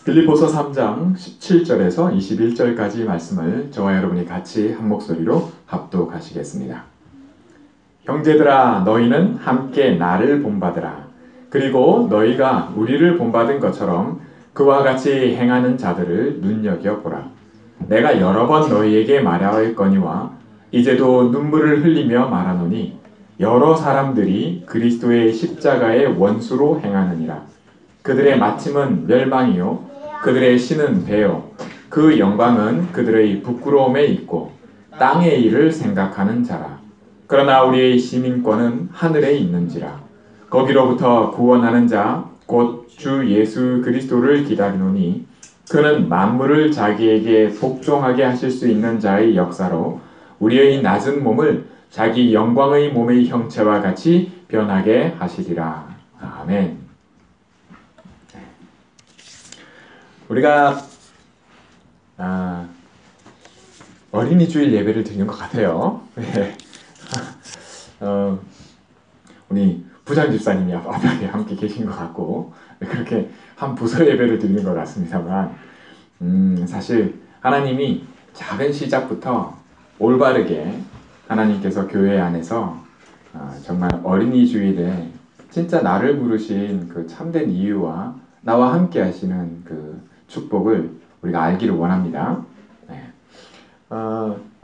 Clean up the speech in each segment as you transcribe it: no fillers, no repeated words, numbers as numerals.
빌립보서 3장 17절에서 21절까지 말씀을 저와 여러분이 같이 한 목소리로 합독하시겠습니다. 형제들아, 너희는 함께 나를 본받으라. 그리고 너희가 우리를 본받은 것처럼 그와 같이 행하는 자들을 눈여겨보라. 내가 여러 번 너희에게 말하였거니와 이제도 눈물을 흘리며 말하노니 여러 사람들이 그리스도의 십자가의 원수로 행하느니라. 그들의 마침은 멸망이요 그들의 신은 배요 그 영광은 그들의 부끄러움에 있고 땅의 일을 생각하는 자라. 그러나 우리의 시민권은 하늘에 있는지라. 거기로부터 구원하는 자 곧 주 예수 그리스도를 기다리노니 그는 만물을 자기에게 복종하게 하실 수 있는 자의 역사로 우리의 낮은 몸을 자기 영광의 몸의 형체와 같이 변하게 하시리라. 아멘. 우리가 어린이 주일 예배를 드리는 것 같아요. 우리 부장 집사님이 앞에 함께 계신 것 같고 그렇게 한 부서 예배를 드리는 것 같습니다만 사실 하나님이 작은 시작부터 올바르게 하나님께서 교회 안에서 정말 어린이 주일에 진짜 나를 부르신 그 참된 이유와 나와 함께 하시는 그 축복을 우리가 알기를 원합니다. 네.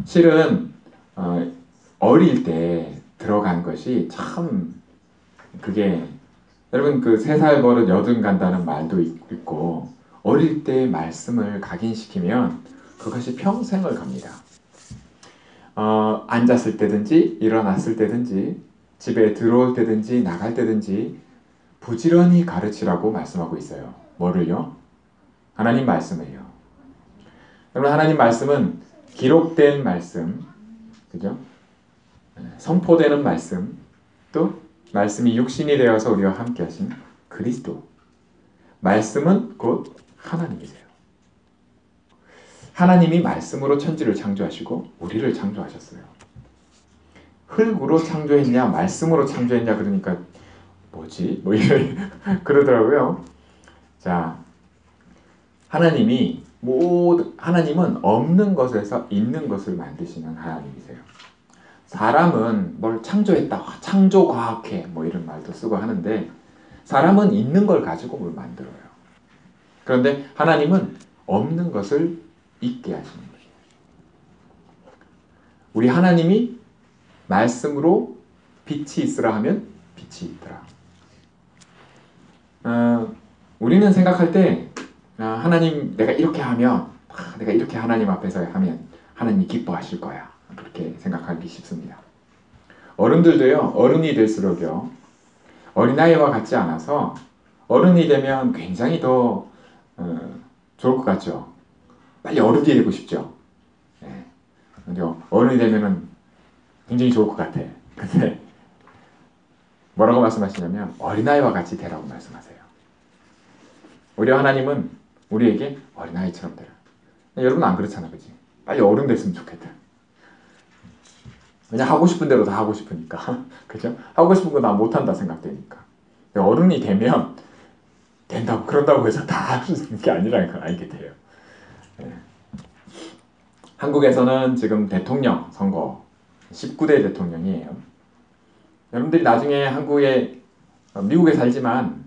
실은 어릴 때 들어간 것이 참 그게 여러분 그 3살 버릇 여든 간다는 말도 있고 어릴 때 말씀을 각인시키면 그것이 평생을 갑니다. 앉았을 때든지 일어났을 때든지 집에 들어올 때든지 나갈 때든지 부지런히 가르치라고 말씀하고 있어요. 뭐를요? 하나님 말씀을요. 여러분 하나님 말씀은 기록된 말씀, 그죠? 선포되는 말씀, 또 말씀이 육신이 되어서 우리와 함께 하신 그리스도. 말씀은 곧 하나님이세요. 하나님이 말씀으로 천지를 창조하시고 우리를 창조하셨어요. 흙으로 창조했냐 말씀으로 창조했냐 그러니까 뭐지? 뭐 이런 그러더라고요. 자, 하나님은 없는 것에서 있는 것을 만드시는 하나님이세요. 사람은 뭘 창조했다, 창조과학회 뭐 이런 말도 쓰고 하는데 사람은 있는 걸 가지고 뭘 만들어요. 그런데 하나님은 없는 것을 있게 하시는 거예요. 우리 하나님이 말씀으로 빛이 있으라 하면 빛이 있더라. 우리는 생각할 때 하나님 내가 이렇게 하면 내가 이렇게 하나님 앞에서 하면 하나님이 기뻐하실 거야. 그렇게 생각하기 쉽습니다. 어른들도요. 어른이 될수록요. 어린아이와 같지 않아서 어른이 되면 굉장히 더 좋을 것 같죠. 빨리 어른이 되고 싶죠. 네. 어른이 되면은 굉장히 좋을 것 같아. 근데 뭐라고 말씀하시냐면 어린아이와 같이 되라고 말씀하세요. 오히려 하나님은 우리에게 어린아이처럼 되라. 여러분 안 그렇잖아, 그치? 빨리 어른 됐으면 좋겠다. 그냥 하고 싶은 대로 다 하고 싶으니까. 그죠? 하고 싶은 거 나 못한다 생각되니까. 어른이 되면 된다고 그런다고 해서 다 할 수 있는 게 아니라는 걸 알게 돼요. 네. 한국에서는 지금 대통령 선거 19대 대통령이에요. 여러분들이 나중에 미국에 살지만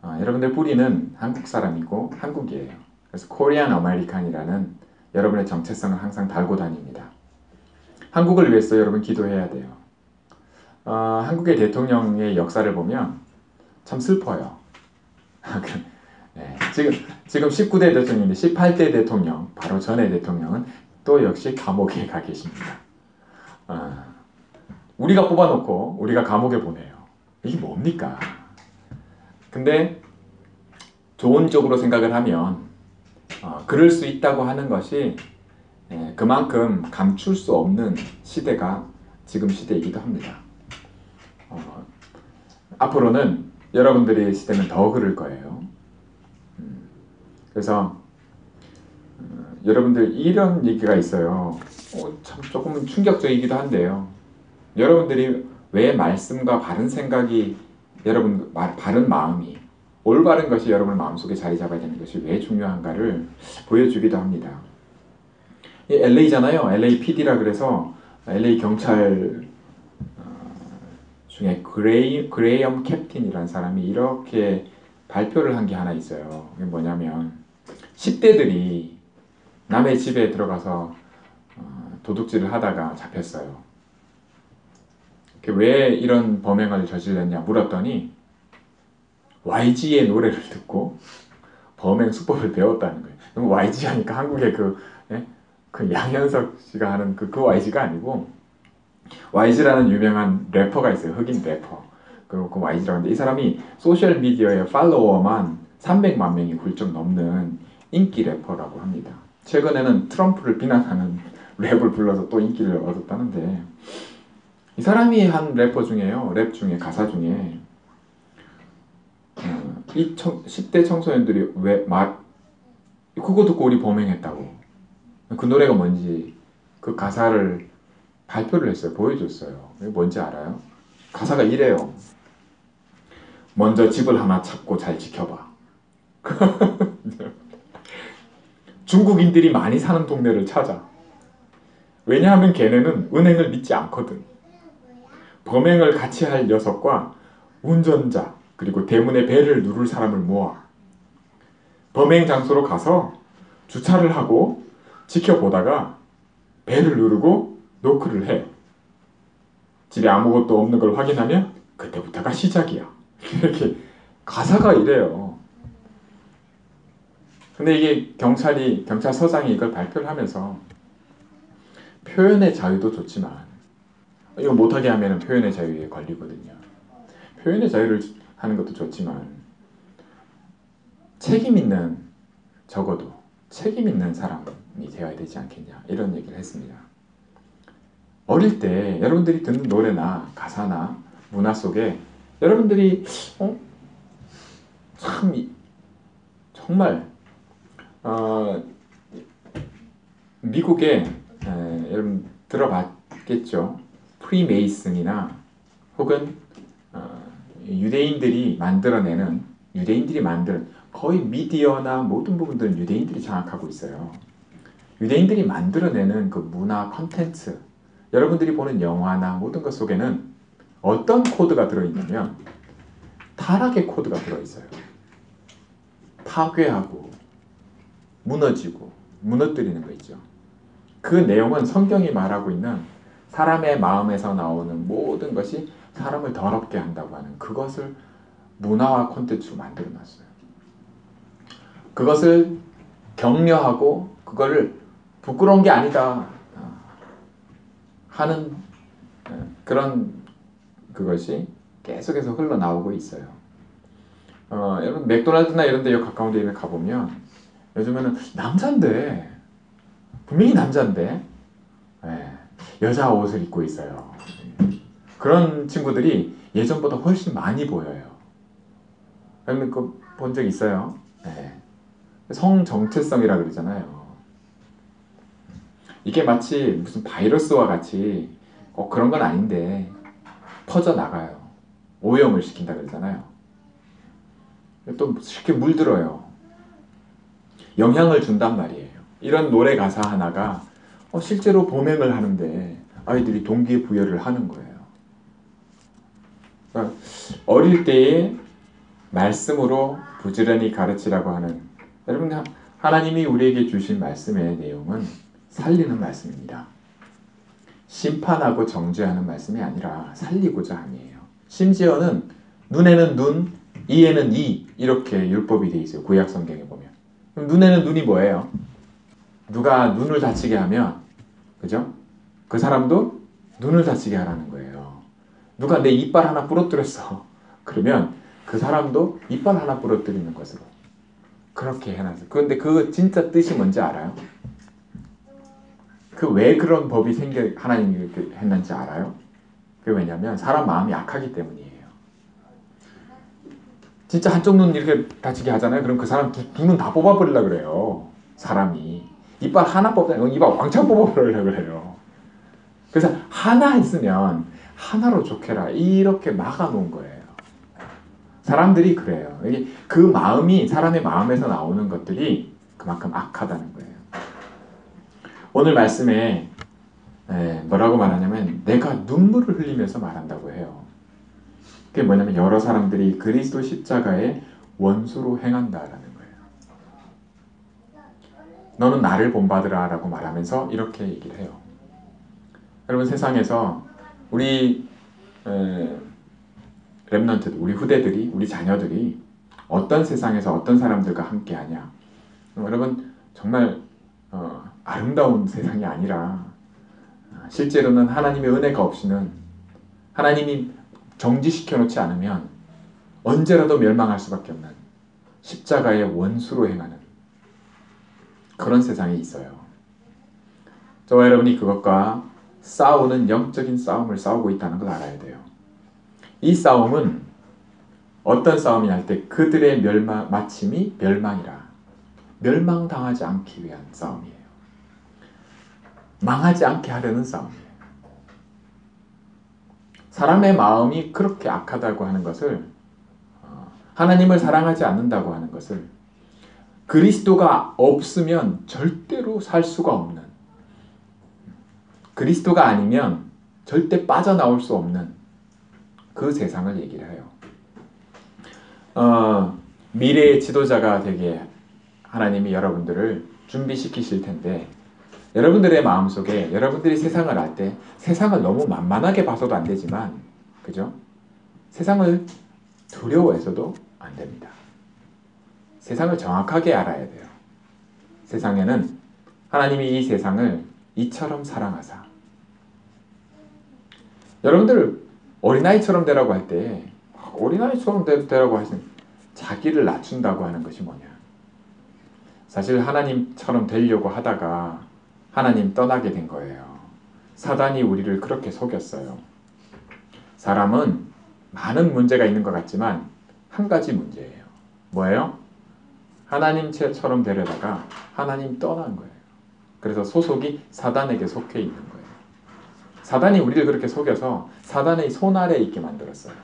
여러분들 뿌리는 한국 사람이고 한국이에요. 그래서 코리안 아메리칸이라는 여러분의 정체성을 항상 달고 다닙니다. 한국을 위해서 여러분 기도해야 돼요. 한국의 대통령의 역사를 보면 참 슬퍼요. 네, 지금 19대 대통령인데 18대 대통령, 바로 전의 대통령은 또 역시 감옥에 가 계십니다. 우리가 뽑아놓고 우리가 감옥에 보내요. 이게 뭡니까? 근데 좋은 쪽으로 생각을 하면 그럴 수 있다고 하는 것이 그만큼 감출 수 없는 시대가 지금 시대이기도 합니다. 앞으로는 여러분들의 시대는 더 그럴 거예요. 그래서 여러분들 이런 얘기가 있어요. 참 조금은 충격적이기도 한데요. 여러분들이 왜 말씀과 바른 생각이 바른 마음이 올바른 것이 여러분 마음속에 자리 잡아야 되는 것이 왜 중요한가를 보여주기도 합니다. LA잖아요. LAPD라 그래서 LA 경찰 중에 그레이엄 캡틴이라는 사람이 이렇게 발표를 한 게 하나 있어요. 그게 뭐냐면 10대들이 남의 집에 들어가서 도둑질을 하다가 잡혔어요. 왜 이런 범행을 저질렀냐 물었더니 YG의 노래를 듣고 범행 수법을 배웠다는 거예요. 그럼 YG 하니까 한국의 그 양현석 씨가 하는 그 YG가 아니고 YG라는 유명한 래퍼가 있어요. 흑인 래퍼. 그 YG라고 하는데 이 사람이 소셜 미디어에 팔로워만 300만 명이 훌쩍 넘는 인기 래퍼라고 합니다. 최근에는 트럼프를 비난하는 랩을 불러서 또 인기를 얻었다는데 이 사람이 한 래퍼 중에요. 랩 중에 가사 중에 이 10대 청소년들이 그거 듣고 우리 범행했다고 그 노래가 뭔지 그 가사를 발표를 했어요. 보여줬어요. 뭔지 알아요? 가사가 이래요. 먼저 집을 하나 찾고 잘 지켜봐. 중국인들이 많이 사는 동네를 찾아. 왜냐하면 걔네는 은행을 믿지 않거든. 범행을 같이 할 녀석과 운전자 그리고 대문에 벨을 누를 사람을 모아. 범행 장소로 가서 주차를 하고 지켜보다가 벨을 누르고 노크를 해. 집에 아무것도 없는 걸 확인하면 그때부터가 시작이야. 이렇게 가사가 이래요. 근데 이게 경찰서장이 이걸 발표를 하면서 표현의 자유도 좋지만 이거 못하게 하면 표현의 자유에 걸리거든요. 표현의 자유를 하는 것도 좋지만 적어도 책임 있는 사람이 되어야 되지 않겠냐 이런 얘기를 했습니다. 어릴 때 여러분들이 듣는 노래나 가사나 문화 속에 여러분들이 정말 미국에 여러분 들어봤겠죠. 프리메이슨이나 혹은 유대인들이 만든 거의 미디어나 모든 부분들은 유대인들이 장악하고 있어요. 유대인들이 만들어내는 그 문화 콘텐츠 여러분들이 보는 영화나 모든 것 속에는 어떤 코드가 들어있냐면 타락의 코드가 들어있어요. 파괴하고 무너지고 무너뜨리는 거 있죠. 그 내용은 성경이 말하고 있는 사람의 마음에서 나오는 모든 것이 사람을 더럽게 한다고 하는 그것을 문화와 콘텐츠로 만들어놨어요. 그것을 격려하고 그거를 부끄러운 게 아니다 하는 그런 그것이 계속해서 흘러나오고 있어요. 여러분 맥도날드나 이런 데 가까운 데 가보면 요즘에는 분명히 남자인데 여자 옷을 입고 있어요. 그런 친구들이 예전보다 훨씬 많이 보여요. 여러분 그 본 적 있어요? 성 정체성이라 그러잖아요. 이게 마치 무슨 바이러스와 같이 그런 건 아닌데 퍼져나가요. 오염을 시킨다 그러잖아요. 또 쉽게 물들어요. 영향을 준단 말이에요. 이런 노래 가사 하나가 실제로 범행을 하는데 아이들이 동기부여를 하는 거예요. 그러니까 어릴 때에 말씀으로 부지런히 가르치라고 하는 여러분 하나님이 우리에게 주신 말씀의 내용은 살리는 말씀입니다. 심판하고 정죄하는 말씀이 아니라 살리고자 함이에요. 심지어는 눈에는 눈, 이에는 이 이렇게 율법이 돼 있어요. 구약 성경에 보면. 그럼 눈에는 눈이 뭐예요? 누가 눈을 다치게 하면 그죠? 그 사람도 눈을 다치게 하라는 거예요. 누가 내 이빨 하나 부러뜨렸어. 그러면 그 사람도 이빨 하나 부러뜨리는 것으로 그렇게 해놨어요. 그런데 그 진짜 뜻이 뭔지 알아요? 그 왜 그런 법이 하나님이 이렇게 했는지 알아요? 그게 왜냐면 사람 마음이 약하기 때문이에요. 진짜 한쪽 눈 이렇게 다치게 하잖아요. 그럼 그 사람 두 눈 다 뽑아버리려고 그래요. 사람이. 이빨 하나 뽑잖아요. 이빨 왕창 뽑아버리려고 그래요. 그래서 하나 있으면 하나로 좋게라 이렇게 막아놓은 거예요. 사람들이 그래요. 그 마음이 사람의 마음에서 나오는 것들이 그만큼 악하다는 거예요. 오늘 말씀에 뭐라고 말하냐면 내가 눈물을 흘리면서 말한다고 해요. 그게 뭐냐면 여러 사람들이 그리스도 십자가의 원수로 행한다라는 거예요. 너는 나를 본받으라 라고 말하면서 이렇게 얘기를 해요. 여러분 세상에서 우리 렘넌트들, 우리 후대들이, 우리 자녀들이 어떤 세상에서 어떤 사람들과 함께하냐. 여러분 정말 아름다운 세상이 아니라 실제로는 하나님의 은혜가 없이는 하나님이 정지시켜 놓지 않으면 언제라도 멸망할 수밖에 없는 십자가의 원수로 행하는 그런 세상이 있어요. 저와 여러분이 그것과 싸우는 영적인 싸움을 싸우고 있다는 걸 알아야 돼요. 이 싸움은 어떤 싸움이냐 할 때 그들의 마침이 멸망이라 멸망당하지 않기 위한 싸움이에요. 망하지 않게 하려는 싸움이에요. 사람의 마음이 그렇게 악하다고 하는 것을 하나님을 사랑하지 않는다고 하는 것을 그리스도가 없으면 절대로 살 수가 없는 그리스도가 아니면 절대 빠져나올 수 없는 그 세상을 얘기를 해요. 미래의 지도자가 되게 하나님이 여러분들을 준비시키실 텐데 여러분들의 마음속에 여러분들이 세상을 알 때 세상을 너무 만만하게 봐서도 안 되지만 그죠? 세상을 두려워해서도 안 됩니다. 세상을 정확하게 알아야 돼요. 세상에는 하나님이 이 세상을 이처럼 사랑하사 여러분들 어린아이처럼 되라고 할 때 어린아이처럼 되라고 하시는 자기를 낮춘다고 하는 것이 뭐냐. 사실 하나님처럼 되려고 하다가 하나님 떠나게 된 거예요. 사단이 우리를 그렇게 속였어요. 사람은 많은 문제가 있는 것 같지만 한 가지 문제예요. 뭐예요? 하나님처럼 되려다가 하나님 떠난 거예요. 그래서 소속이 사단에게 속해 있는 거예요. 사단이 우리를 그렇게 속여서 사단의 손 아래에 있게 만들었어요.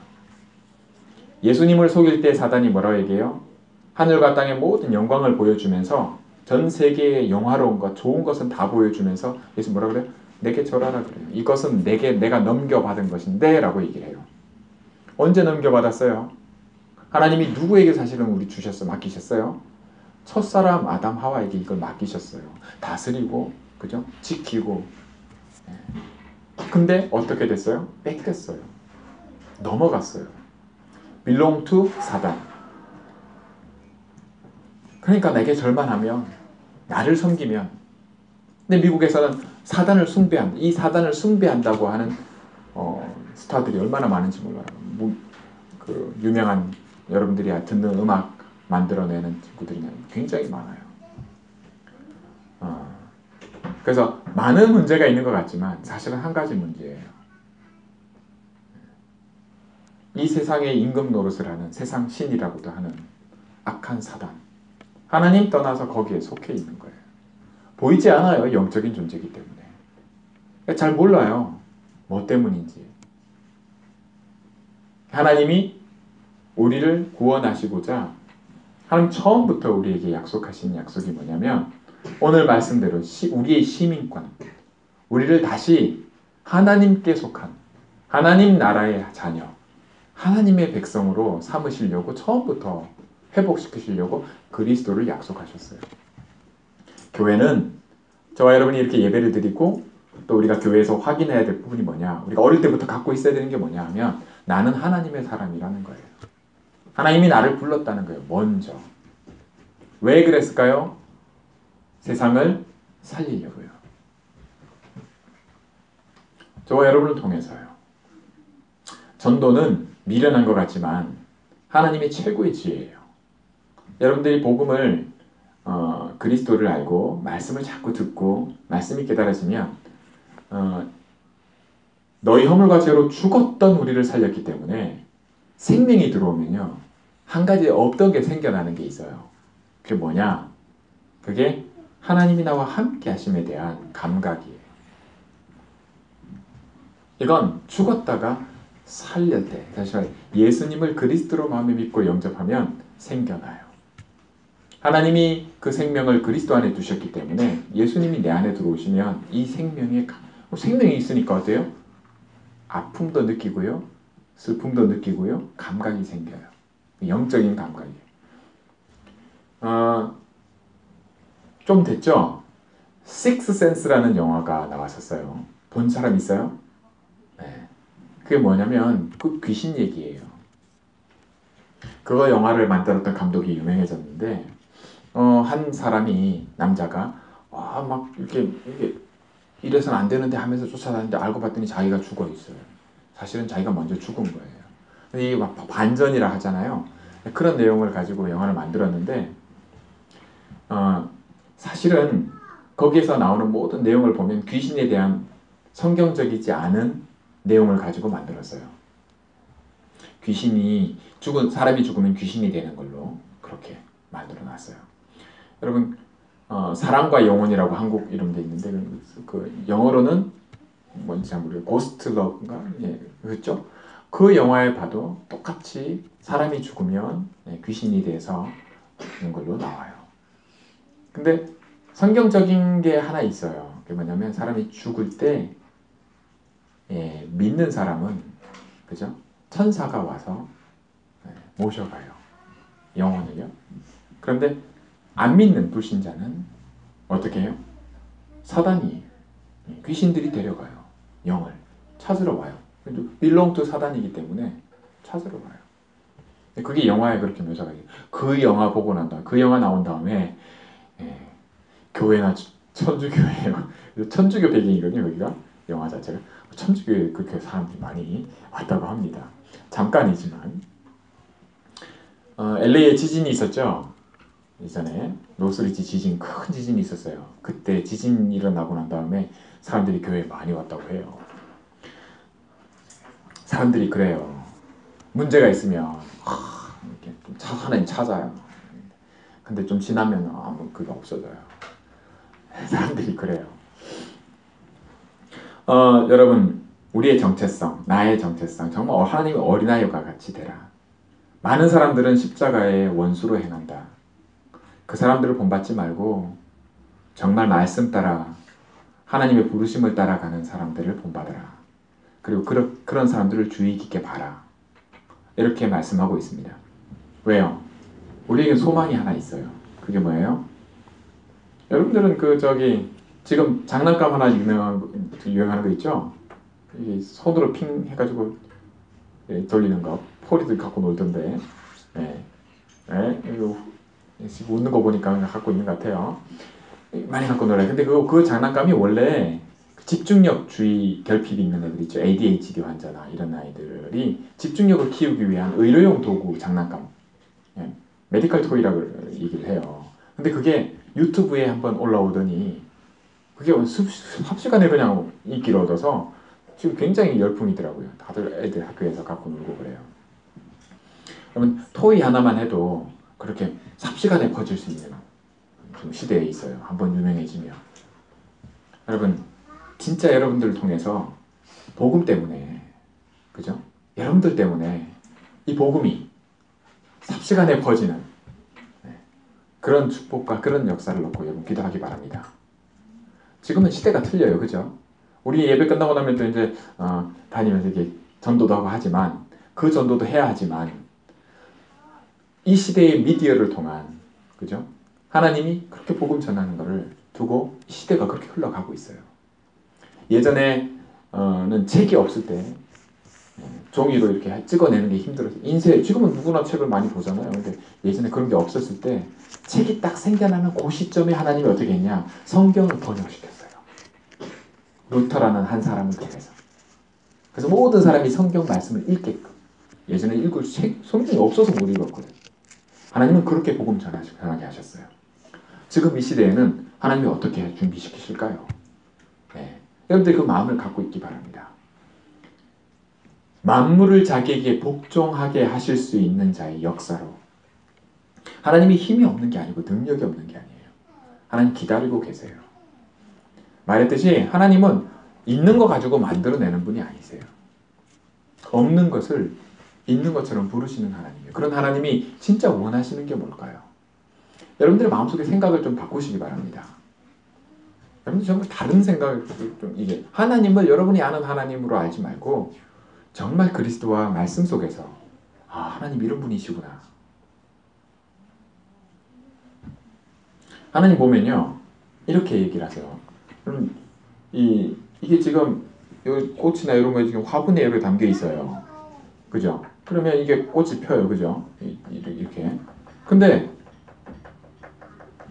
예수님을 속일 때 사단이 뭐라고 얘기해요? 하늘과 땅의 모든 영광을 보여주면서 전 세계의 영화로운 것, 좋은 것은 다 보여주면서 예수 뭐라 그래요? 내게 절하라 그래요. 이것은 내가 넘겨받은 것인데 라고 얘기를 해요. 언제 넘겨받았어요? 하나님이 누구에게 사실은 우리 주셨어요? 맡기셨어요? 첫사람 아담 하와에게 이걸 맡기셨어요. 다스리고 그죠? 지키고. 근데 어떻게 됐어요? 뺏겼어요. 넘어갔어요. belong to 사단. 그러니까 내게 절만하면 나를 섬기면 근데 미국에서는 사단을 숭배한다. 이 사단을 숭배한다고 하는 스타들이 얼마나 많은지 몰라요. 그 유명한 여러분들이 듣는 음악 만들어내는 친구들이 굉장히 많아요. 그래서 많은 문제가 있는 것 같지만 사실은 한 가지 문제예요. 이 세상의 임금 노릇을 하는 세상 신이라고도 하는 악한 사단. 하나님 떠나서 거기에 속해 있는 거예요. 보이지 않아요. 영적인 존재이기 때문에. 잘 몰라요. 뭐 때문인지. 하나님이 우리를 구원하시고자 하나님 처음부터 우리에게 약속하신 약속이 뭐냐면 오늘 말씀대로 우리의 시민권, 우리를 다시 하나님께 속한 하나님 나라의 자녀, 하나님의 백성으로 삼으시려고 처음부터 회복시키시려고 그리스도를 약속하셨어요. 교회는 저와 여러분이 이렇게 예배를 드리고 또 우리가 교회에서 확인해야 될 부분이 뭐냐, 우리가 어릴 때부터 갖고 있어야 되는 게 뭐냐 하면 나는 하나님의 사람이라는 거예요. 하나님이 나를 불렀다는 거예요. 먼저. 왜 그랬을까요? 세상을 살리려고요. 저와 여러분을 통해서요. 전도는 미련한 것 같지만 하나님의 최고의 지혜예요. 여러분들이 복음을 그리스도를 알고 말씀을 자꾸 듣고 말씀이 깨달아지면 너희 허물과 죄로 죽었던 우리를 살렸기 때문에 생명이 들어오면요. 한 가지 없던 게 생겨나는 게 있어요. 그게 뭐냐? 그게 하나님이 나와 함께 하심에 대한 감각이에요. 이건 죽었다가 살릴 때, 다시 말해 예수님을 그리스도로 마음에 믿고 영접하면 생겨나요. 하나님이 그 생명을 그리스도 안에 두셨기 때문에 예수님이 내 안에 들어오시면 이 생명이 있으니까 어때요? 아픔도 느끼고요, 슬픔도 느끼고요, 감각이 생겨요. 영적인 감각이에요. 좀 됐죠? 식스 센스라는 영화가 나왔었어요. 본 사람 있어요? 네. 그게 뭐냐면 그 귀신 얘기예요. 그거 영화를 만들었던 감독이 유명해졌는데 한 사람이 남자가 막 이렇게 이래서는 안 되는데 하면서 쫓아다니는데 알고 봤더니 자기가 죽어 있어요. 사실은 자기가 먼저 죽은 거예요. 근데 이게 막 반전이라 하잖아요. 그런 내용을 가지고 영화를 만들었는데 사실은 거기에서 나오는 모든 내용을 보면 귀신에 대한 성경적이지 않은 내용을 가지고 만들었어요. 사람이 죽으면 귀신이 되는 걸로 그렇게 만들어 놨어요. 여러분, 사랑과 영혼이라고 한국 이름도 있는데, 그 영어로는 뭔지 잘 모르겠어요. 고스트 러브인가? 예, 그렇죠? 그 영화에 봐도 똑같이 사람이 죽으면 귀신이 돼서 죽는 걸로 나와요. 근데 성경적인 게 하나 있어요. 그게 뭐냐면 사람이 죽을 때 믿는 사람은 그죠? 천사가 와서 모셔가요. 영혼을요. 그런데 안 믿는 불신자는 어떻게 해요? 사단이 귀신들이 데려가요. 영을 찾으러 와요. belong to 사단이기 때문에 찾으러 와요. 그게 영화에 그렇게 묘사가 돼요. 그 영화 보고 난 다음에 그 영화 나온 다음에 교회나 천주교예요. 천주교 배경이거든요. 여기가 영화 자체가 천주교에 그렇게 사람들이 많이 왔다고 합니다. 잠깐이지만 LA에 지진이 있었죠. 예전에 노스리지 지진, 큰 지진이 있었어요. 그때 지진 일어나고 난 다음에 사람들이 교회에 많이 왔다고 해요. 사람들이 그래요. 문제가 있으면 이렇게 하나님 찾아요. 근데 좀 지나면 아무 그게 없어져요. 사람들이 그래요. 여러분, 우리의 정체성, 나의 정체성, 정말 하나님의 어린아이와 같이 되라. 많은 사람들은 십자가의 원수로 행한다. 그 사람들을 본받지 말고 정말 말씀 따라 하나님의 부르심을 따라가는 사람들을 본받아라. 그리고 그런 사람들을 주의 깊게 봐라. 이렇게 말씀하고 있습니다. 왜요? 우리에게 소망이 하나 있어요. 그게 뭐예요? 여러분들은 지금 장난감 하나 유행하는 거 있죠? 이 손으로 핑 해가지고 돌리는 거. 포리들 갖고 놀던데. 이거 지금 웃는 거 보니까 갖고 있는 것 같아요. 많이 갖고 놀아요. 근데 그 장난감이 원래 집중력주의 결핍이 있는 애들 있죠. ADHD 환자나 이런 아이들이 집중력을 키우기 위한 의료용 도구 장난감. 메디컬 토이라고 얘기를 해요. 근데 그게 유튜브에 한번 올라오더니 그게 삽시간에 그냥 인기를 얻어서 지금 굉장히 열풍이더라고요. 다들 애들 학교에서 갖고 놀고 그래요. 그러면 토이 하나만 해도 그렇게 삽시간에 퍼질 수 있는 시대에 있어요. 한번 유명해지면. 여러분, 진짜 여러분들을 통해서 복음 때문에, 그죠? 여러분들 때문에 이 복음이 삽시간에 퍼지는 그런 축복과 그런 역사를 놓고 여러분 기도하기 바랍니다. 지금은 시대가 틀려요. 그죠? 우리 예배 끝나고 나면 또 이제 다니면서 이렇게 전도도 하고 하지만 그 전도도 해야 하지만 이 시대의 미디어를 통한 그죠? 하나님이 그렇게 복음 전하는 것을 두고 이 시대가 그렇게 흘러가고 있어요. 예전에는 책이 없을 때 종이로 이렇게 찍어내는 게 힘들어서 지금은 누구나 책을 많이 보잖아요. 근데 예전에 그런 게 없었을 때 책이 딱 생겨나는 그 시점에 하나님이 어떻게 했냐? 성경을 번역시켰어요. 루터라는 한 사람을 통해서. 그래서 모든 사람이 성경 말씀을 읽게끔. 예전에 읽을 성경이 없어서 못 읽었거든요. 하나님은 그렇게 복음 전하게 하셨어요. 지금 이 시대에는 하나님이 어떻게 준비시키실까요? 여러분들 그 마음을 갖고 있기 바랍니다. 만물을 자기에게 복종하게 하실 수 있는 자의 역사로 하나님이 힘이 없는 게 아니고 능력이 없는 게 아니에요. 하나님 기다리고 계세요. 말했듯이 하나님은 있는 거 가지고 만들어내는 분이 아니세요. 없는 것을 있는 것처럼 부르시는 하나님이에요. 그런 하나님이 진짜 원하시는 게 뭘까요? 여러분들의 마음속에 생각을 좀 바꾸시기 바랍니다. 여러분들 정말 다른 생각을 좀 이게 하나님을 여러분이 아는 하나님으로 알지 말고 정말 그리스도와 말씀 속에서 하나님 이런 분이시구나. 하나님 보면요 이렇게 얘기를 하세요. 그럼 이게 지금 꽃이나 이런 거에 지금 화분에 이렇게 담겨 있어요. 그죠? 그러면 이게 꽃이 펴요. 그죠? 이렇게. 근데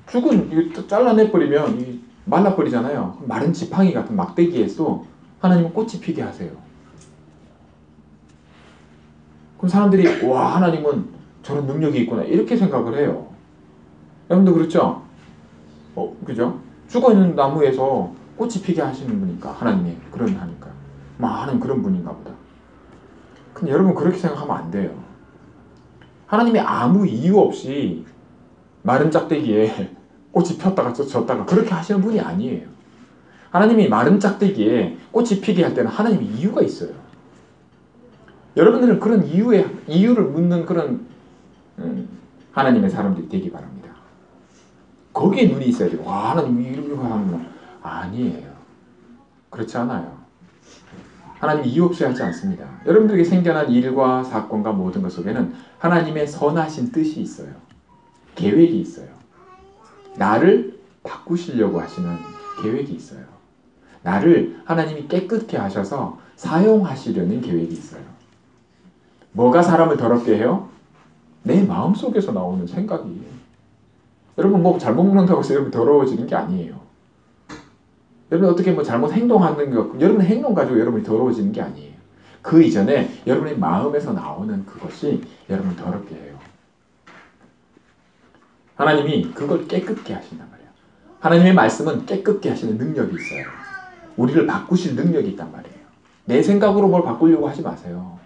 죽은 이거 잘라내버리면 말라버리잖아요. 마른 지팡이 같은 막대기에서 하나님은 꽃이 피게 하세요. 그럼 사람들이 와 하나님은 저런 능력이 있구나 이렇게 생각을 해요. 여러분도 그렇죠? 그죠? 죽어있는 나무에서 꽃이 피게 하시는 분이니까 하나님이 그런 하니까 하나님 그런 분인가 보다. 근데 여러분 그렇게 생각하면 안 돼요. 하나님이 아무 이유 없이 마른 짝대기에 꽃이 폈다가 졌다가 그렇게 하시는 분이 아니에요. 하나님이 마른 짝대기에 꽃이 피게 할 때는 하나님이 이유가 있어요. 여러분들은 그런 이유를 묻는 그런 하나님의 사람들이 되기 바랍니다. 거기에 눈이 있어야 돼요. 와 하나님이 이렇게 하는구나. 아니에요. 그렇지 않아요. 하나님이 이유 없이 하지 않습니다. 여러분들에게 생겨난 일과 사건과 모든 것 속에는 하나님의 선하신 뜻이 있어요. 계획이 있어요. 나를 바꾸시려고 하시는 계획이 있어요. 나를 하나님이 깨끗게 하셔서 사용하시려는 계획이 있어요. 뭐가 사람을 더럽게 해요? 내 마음속에서 나오는 생각이. 여러분 뭐 잘못 먹는다고 해서 여러분 더러워지는 게 아니에요. 여러분 어떻게 뭐 잘못 행동하는 것, 여러분의 행동 가지고 여러분이 더러워지는 게 아니에요. 그 이전에 여러분의 마음에서 나오는 그것이 여러분을 더럽게 해요. 하나님이 그걸 깨끗게 하신단 말이에요. 하나님의 말씀은 깨끗게 하시는 능력이 있어요. 우리를 바꾸실 능력이 있단 말이에요. 내 생각으로 뭘 바꾸려고 하지 마세요.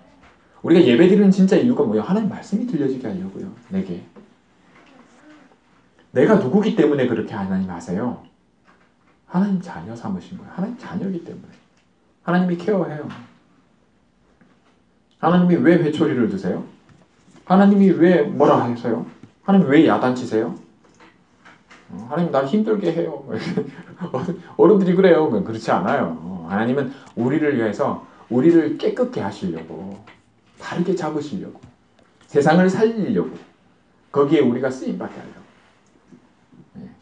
우리가 예배드리는 진짜 이유가 뭐예요? 하나님 말씀이 들려지게 하려고요. 내게. 내가 누구기 때문에 그렇게 하나님 하세요? 하나님 자녀 삼으신 거예요. 하나님 자녀이기 때문에. 하나님이 케어해요. 하나님이 왜 회초리를 드세요? 하나님이 왜 뭐라 하세요? 하나님 왜 야단치세요? 하나님 나 힘들게 해요. 어른들이 그래요. 그렇지 않아요. 하나님은 우리를 위해서 우리를 깨끗게 하시려고 바르게 잡으시려고 세상을 살리려고 거기에 우리가 쓰임받게 하려고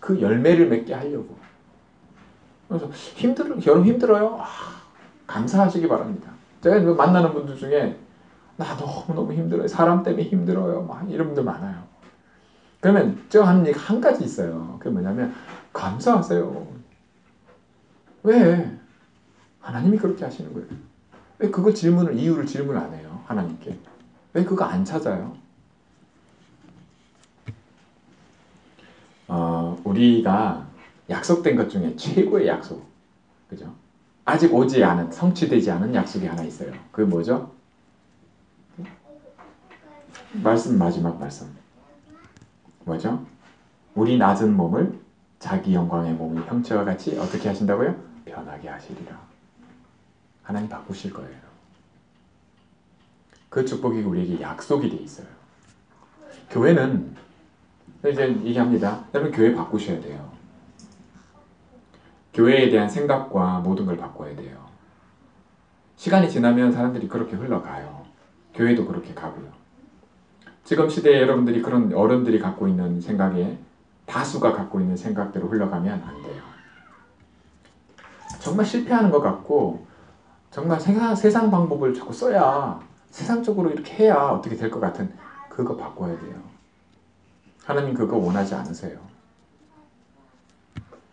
그 열매를 맺게 하려고 그래서 여러분 힘들어요? 감사하시기 바랍니다. 제가 만나는 분들 중에 나 너무너무 힘들어요. 사람 때문에 힘들어요. 막 이런 분들 많아요. 그러면 제가 하는 얘기 한 가지 있어요. 그게 뭐냐면 감사하세요. 왜? 하나님이 그렇게 하시는 거예요. 왜 그걸 이유를 질문 안 해요? 하나님께. 왜 그거 안 찾아요? 우리가 약속된 것 중에 최고의 약속. 그죠? 아직 오지 않은, 성취되지 않은 약속이 하나 있어요. 그게 뭐죠? 마지막 말씀. 뭐죠? 우리 낮은 몸을 자기 영광의 몸의 형체와 같이 어떻게 하신다고요? 변하게 하시리라. 하나님 바꾸실 거예요. 그 축복이 우리에게 약속이 돼 있어요. 교회는 이제 얘기합니다. 여러분 교회 바꾸셔야 돼요. 교회에 대한 생각과 모든 걸 바꿔야 돼요. 시간이 지나면 사람들이 그렇게 흘러가요. 교회도 그렇게 가고요. 지금 시대에 여러분들이 그런 어른들이 갖고 있는 생각에 다수가 갖고 있는 생각대로 흘러가면 안 돼요. 정말 실패하는 것 같고 정말 세상 방법을 자꾸 써야 세상적으로 이렇게 해야 어떻게 될 것 같은 그거 바꿔야 돼요. 하나님 그거 원하지 않으세요.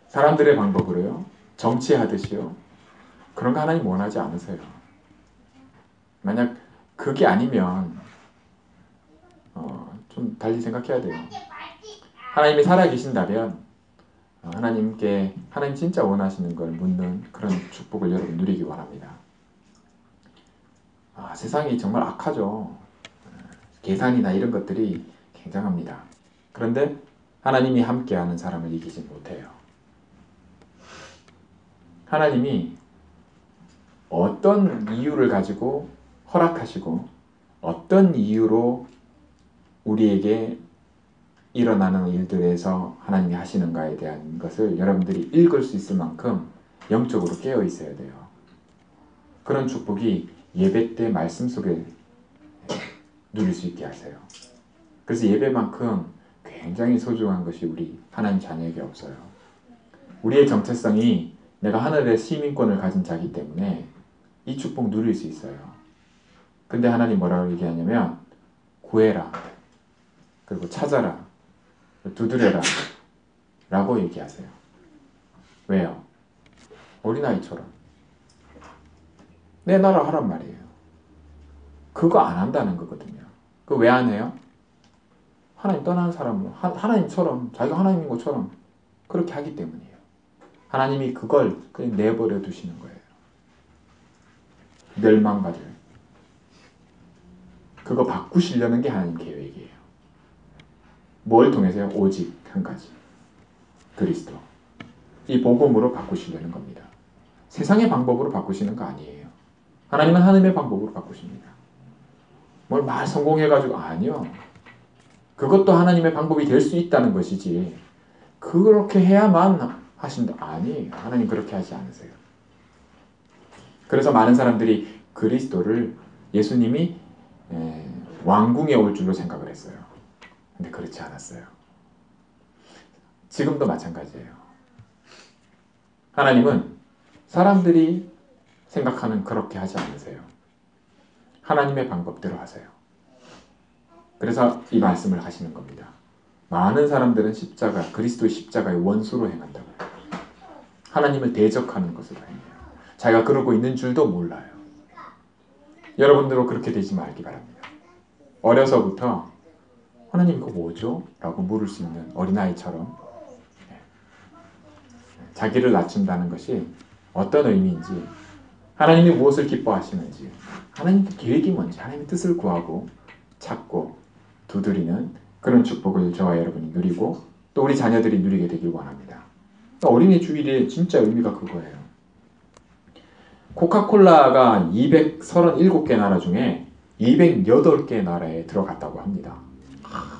사람들의 방법으로요. 정치하듯이요. 그런 거 하나님 원하지 않으세요. 만약 그게 아니면 좀 달리 생각해야 돼요. 하나님이 살아계신다면 하나님께 하나님 진짜 원하시는 걸 묻는 그런 축복을 여러분 누리기 원합니다. 세상이 정말 악하죠. 계산이나 이런 것들이 굉장합니다. 그런데 하나님이 함께하는 사람을 이기지 못해요. 하나님이 어떤 이유를 가지고 허락하시고 어떤 이유로 우리에게 일어나는 일들에서 하나님이 하시는가에 대한 것을 여러분들이 읽을 수 있을 만큼 영적으로 깨어 있어야 돼요. 그런 축복이 예배 때 말씀 속에 누릴 수 있게 하세요. 그래서 예배만큼 굉장히 소중한 것이 우리 하나님 자녀에게 없어요. 우리의 정체성이 내가 하늘의 시민권을 가진 자이기 때문에 이 축복 누릴 수 있어요. 근데 하나님 뭐라고 얘기하냐면 구해라, 그리고 찾아라, 두드려라 라고 얘기하세요. 왜요? 어린아이처럼 내 나라 하란 말이에요. 그거 안 한다는 거거든요. 그거 왜 안 해요? 하나님 떠나는 사람은 하나님처럼, 자기가 하나님인 것처럼 그렇게 하기 때문이에요. 하나님이 그걸 그냥 내버려 두시는 거예요. 멸망받을. 그거 바꾸시려는 게 하나님 계획이에요. 뭘 통해서요? 오직 한 가지. 그리스도. 이 복음으로 바꾸시려는 겁니다. 세상의 방법으로 바꾸시는 거 아니에요. 하나님은 하나님의 방법으로 바꾸십니다. 뭘 말 성공해가지고 아니요. 그것도 하나님의 방법이 될 수 있다는 것이지 그렇게 해야만 하신다. 아니에요. 하나님 그렇게 하지 않으세요. 그래서 많은 사람들이 그리스도를 예수님이 왕궁에 올 줄로 생각을 했어요. 근데 그렇지 않았어요. 지금도 마찬가지예요. 하나님은 사람들이 생각하는 그렇게 하지 않으세요. 하나님의 방법대로 하세요. 그래서 이 말씀을 하시는 겁니다. 많은 사람들은 십자가, 그리스도의 십자가의 원수로 행한다고. 하나님을 대적하는 것으로 행해요. 자기가 그러고 있는 줄도 몰라요. 여러분들도 그렇게 되지 말기 바랍니다. 어려서부터 하나님 이거 뭐죠? 라고 물을 수 있는 어린아이처럼 자기를 낮춘다는 것이 어떤 의미인지, 하나님이 무엇을 기뻐하시는지, 하나님의 계획이 뭔지, 하나님의 뜻을 구하고 찾고 두드리는 그런 축복을 저와 여러분이 누리고 또 우리 자녀들이 누리게 되길 원합니다. 어린이 주일의 진짜 의미가 그거예요. 코카콜라가 237개 나라 중에 208개 나라에 들어갔다고 합니다.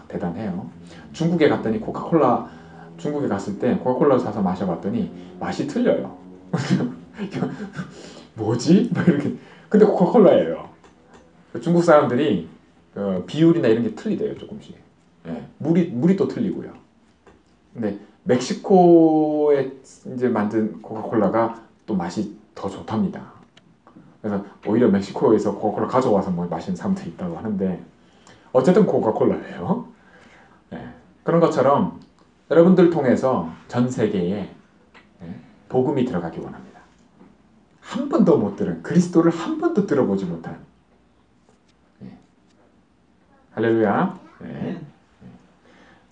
대단해요. 중국에 갔더니 중국에 갔을 때 코카콜라를 사서 마셔봤더니 맛이 틀려요. 뭐지? 이렇게. 근데 코카콜라예요. 중국 사람들이 비율이나 이런 게 틀리대요, 조금씩. 예, 물이 또 틀리고요. 근데 멕시코에 이제 만든 코카콜라가 또 맛이 더 좋답니다. 그래서 오히려 멕시코에서 코카콜라 가져와서 뭐 마시는 사람들이 있다고 하는데 어쨌든 코카콜라예요. 예, 그런 것처럼 여러분들 통해서 전 세계에 복음이 들어가기 원합니다. 한 번도 못 들은, 그리스도를 한 번도 들어보지 못한. 할렐루야.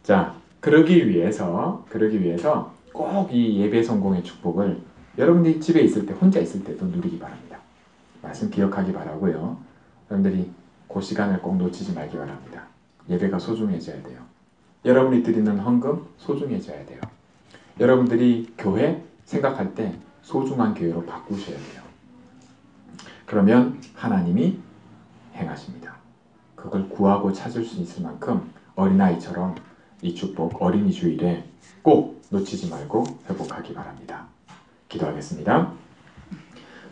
자, 그러기 위해서 꼭 이 예배 성공의 축복을 여러분들이 집에 있을 때, 혼자 있을 때도 누리기 바랍니다. 말씀 기억하기 바라고요. 여러분들이 그 시간을 꼭 놓치지 말기 바랍니다. 예배가 소중해져야 돼요. 여러분이 드리는 헌금 소중해져야 돼요. 여러분들이 교회 생각할 때 소중한 교회로 바꾸셔야 돼요. 그러면 하나님이 행하십니다. 그걸 구하고 찾을 수 있을 만큼 어린아이처럼 이 축복 어린이 주일에 꼭 놓치지 말고 회복하기 바랍니다. 기도하겠습니다.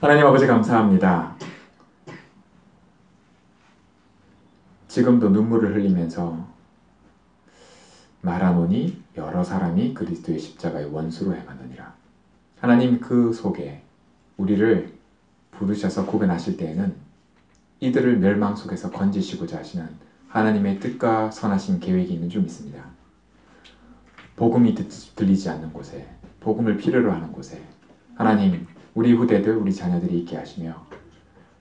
하나님 아버지 감사합니다. 지금도 눈물을 흘리면서 말하노니 여러 사람이 그리스도의 십자가의 원수로 행하느니라. 하나님 그 속에 우리를 부르셔서 구별하실 때에는 이들을 멸망 속에서 건지시고자 하시는 하나님의 뜻과 선하신 계획이 있는 줄 믿습니다. 복음이 들리지 않는 곳에, 복음을 필요로 하는 곳에 하나님 우리 후대들, 우리 자녀들이 있게 하시며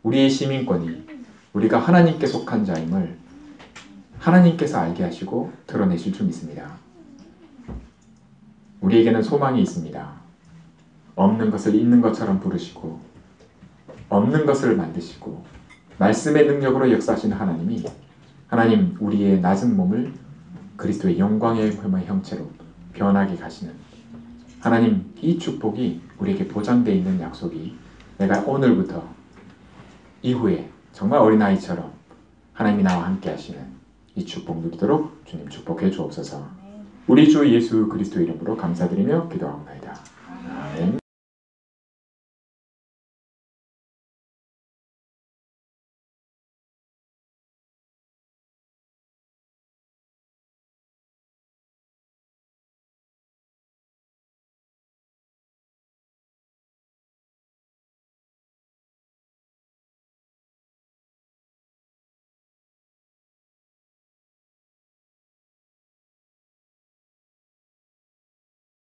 우리의 시민권이 우리가 하나님께 속한 자임을 하나님께서 알게 하시고 드러내실 줄 믿습니다. 우리에게는 소망이 있습니다. 없는 것을 있는 것처럼 부르시고 없는 것을 만드시고 말씀의 능력으로 역사하시는 하나님이 하나님 우리의 낮은 몸을 그리스도의 영광의 형체로 변하게 가시는 하나님, 이 축복이 우리에게 보장되어 있는 약속이 내가 오늘부터 이후에 정말 어린아이처럼 하나님이 나와 함께 하시는 이 축복 누리도록 주님 축복해 주옵소서. 우리 주 예수 그리스도 이름으로 감사드리며 기도하옵나이다.